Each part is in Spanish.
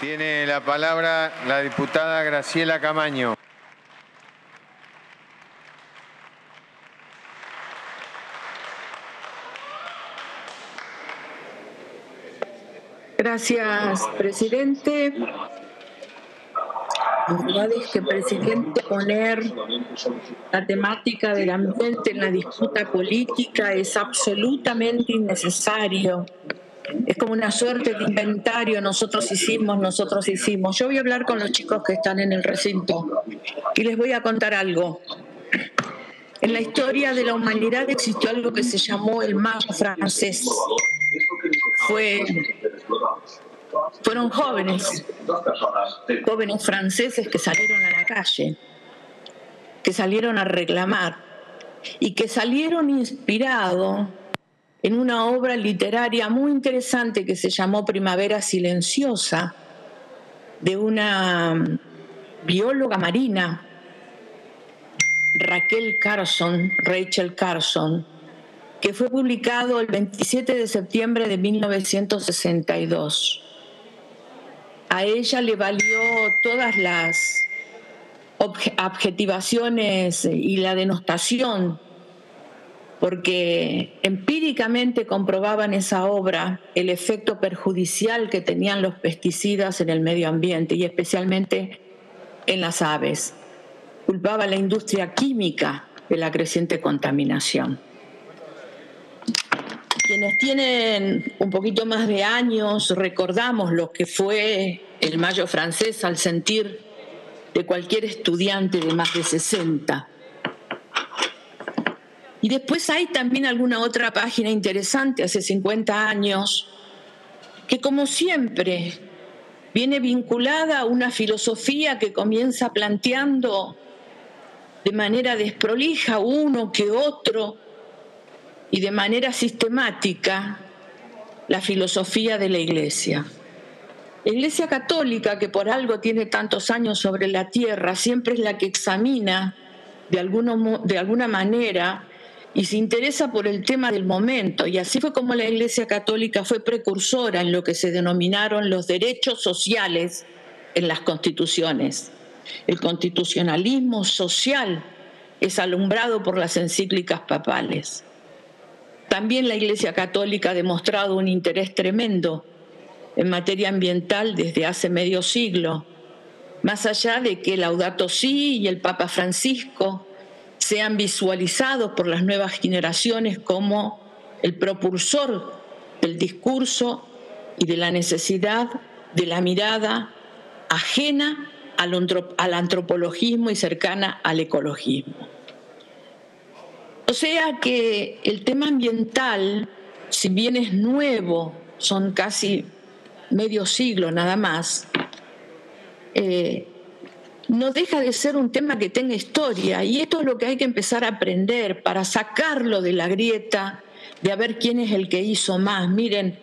Tiene la palabra la diputada Graciela Camaño. Gracias, presidente. La verdad es que, presidente, poner la temática del ambiente en la disputa política es absolutamente innecesario. Es como una suerte de inventario, nosotros hicimos. Yo voy a hablar con los chicos que están en el recinto y les voy a contar algo. En la historia de la humanidad existió algo que se llamó el mayo francés. Fueron jóvenes franceses que salieron a la calle, que salieron a reclamar y que salieron inspirados en una obra literaria muy interesante que se llamó Primavera Silenciosa, de una bióloga marina, Rachel Carson, que fue publicado el 27 de septiembre de 1962. A ella le valió todas las adjetivaciones y la denostación, porque empíricamente comprobaban esa obra el efecto perjudicial que tenían los pesticidas en el medio ambiente y especialmente en las aves. Culpaba a la industria química de la creciente contaminación. Quienes tienen un poquito más de años recordamos lo que fue el Mayo francés al sentir de cualquier estudiante de más de 60. Y después hay también alguna otra página interesante, hace 50 años, que como siempre viene vinculada a una filosofía que comienza planteando de manera desprolija uno que otro y de manera sistemática la filosofía de la Iglesia. La Iglesia Católica, que por algo tiene tantos años sobre la tierra, siempre es la que examina de alguna manera y se interesa por el tema del momento. Y así fue como la Iglesia Católica fue precursora en lo que se denominaron los derechos sociales en las constituciones. El constitucionalismo social es alumbrado por las encíclicas papales. También la Iglesia Católica ha demostrado un interés tremendo en materia ambiental desde hace medio siglo, más allá de que Laudato Si y el Papa Francisco sean visualizados por las nuevas generaciones como el propulsor del discurso y de la necesidad de la mirada ajena al antropologismo y cercana al ecologismo. O sea que el tema ambiental, si bien es nuevo, son casi medio siglo nada más, no deja de ser un tema que tenga historia, y esto es lo que hay que empezar a aprender para sacarlo de la grieta de a ver quién es el que hizo más. Miren,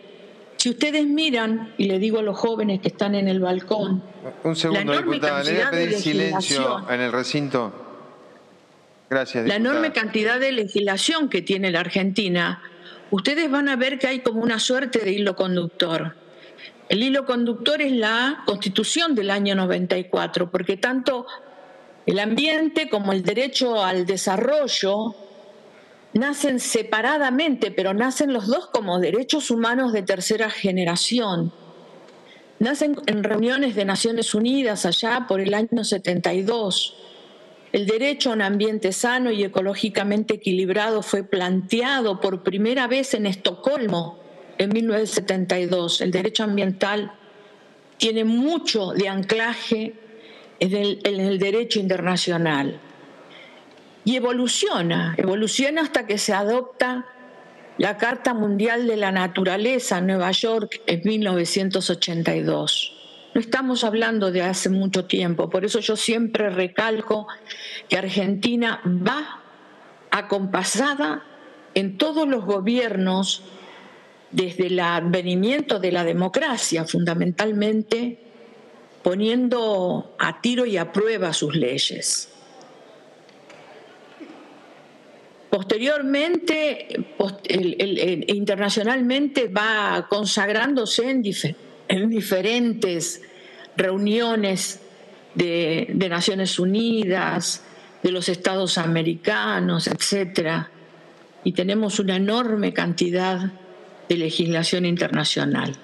si ustedes miran, y le digo a los jóvenes que están en el balcón, un segundo, diputada, le voy a pedir silencio en el recinto. Gracias, diputada. La enorme cantidad de legislación que tiene la Argentina, ustedes van a ver que hay como una suerte de hilo conductor. El hilo conductor es la Constitución del año 94, porque tanto el ambiente como el derecho al desarrollo nacen separadamente, pero nacen los dos como derechos humanos de tercera generación. Nacen en reuniones de Naciones Unidas allá por el año 72. El derecho a un ambiente sano y ecológicamente equilibrado fue planteado por primera vez en Estocolmo en 1972. El derecho ambiental tiene mucho de anclaje en el derecho internacional y evoluciona hasta que se adopta la Carta Mundial de la Naturaleza en Nueva York en 1982. No estamos hablando de hace mucho tiempo, por eso yo siempre recalco que Argentina va acompasada en todos los gobiernos desde el advenimiento de la democracia, fundamentalmente poniendo a tiro y a prueba sus leyes. Posteriormente, internacionalmente va consagrándose en diferentes reuniones de Naciones Unidas, de los Estados americanos, etcétera, y tenemos una enorme cantidad de legislación internacional.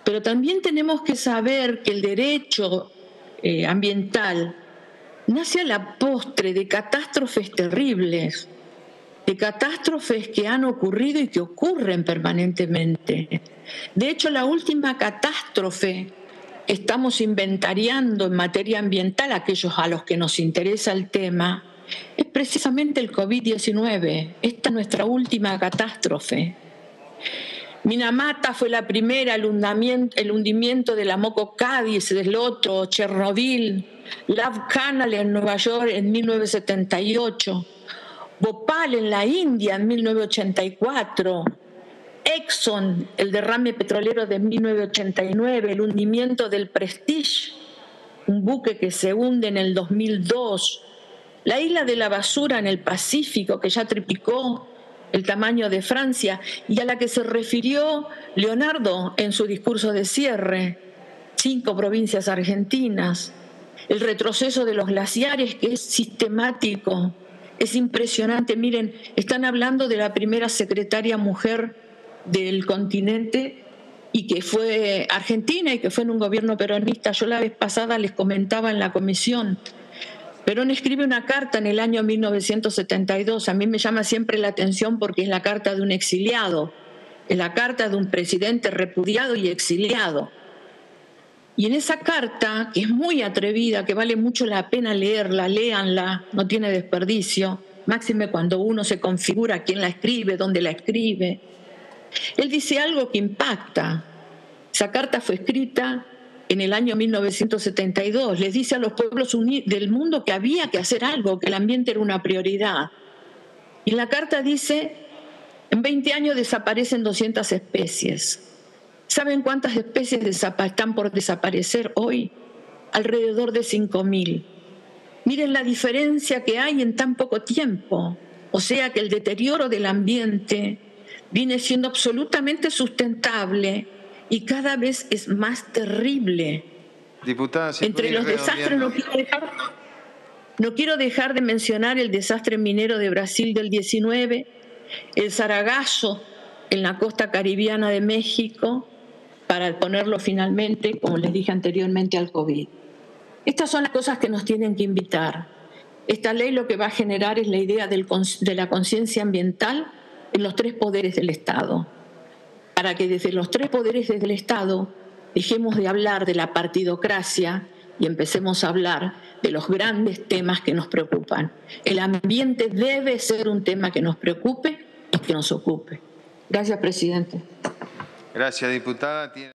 Pero también tenemos que saber que el derecho ambiental nace a la postre de catástrofes terribles, de catástrofes que han ocurrido y que ocurren permanentemente. De hecho, la última catástrofe que estamos inventariando en materia ambiental, aquellos a los que nos interesa el tema, es precisamente el COVID-19. Esta es nuestra última catástrofe. Minamata fue la primera, el hundimiento de la Moco Cádiz, del otro, Chernobyl, Love Canal en Nueva York en 1978, Bhopal en la India en 1984, Exxon, el derrame petrolero de 1989, el hundimiento del Prestige, un buque que se hunde en el 2002, la isla de la basura en el Pacífico, que ya triplicó el tamaño de Francia y a la que se refirió Leonardo en su discurso de cierre, 5 provincias argentinas, el retroceso de los glaciares que es sistemático, es impresionante. Miren, están hablando de la primera secretaria mujer del continente y que fue argentina y que fue en un gobierno peronista. Yo la vez pasada les comentaba en la comisión, Perón escribe una carta en el año 1972. A mí me llama siempre la atención porque es la carta de un exiliado, es la carta de un presidente repudiado y exiliado. Y en esa carta, que es muy atrevida, que vale mucho la pena leerla, léanla, no tiene desperdicio, máxime cuando uno se configura quién la escribe, dónde la escribe. Él dice algo que impacta. Esa carta fue escrita en el año 1972, les dice a los pueblos del mundo que había que hacer algo, que el ambiente era una prioridad. Y en la carta dice, en 20 años desaparecen 200 especies. ¿Saben cuántas especies están por desaparecer hoy? Alrededor de 5.000. Miren la diferencia que hay en tan poco tiempo. O sea que el deterioro del ambiente viene siendo absolutamente sustentable y cada vez es más terrible. Diputada, entre los desastres no quiero dejar de mencionar el desastre minero de Brasil del 19, el Sargasso en la costa caribeña de México, para ponerlo finalmente, como les dije anteriormente, al COVID. Estas son las cosas que nos tienen que invitar. Esta ley lo que va a generar es la idea de la conciencia ambiental en los 3 poderes del Estado, para que desde los 3 poderes del Estado dejemos de hablar de la partidocracia y empecemos a hablar de los grandes temas que nos preocupan. El ambiente debe ser un tema que nos preocupe y que nos ocupe. Gracias, presidente. Gracias, diputada.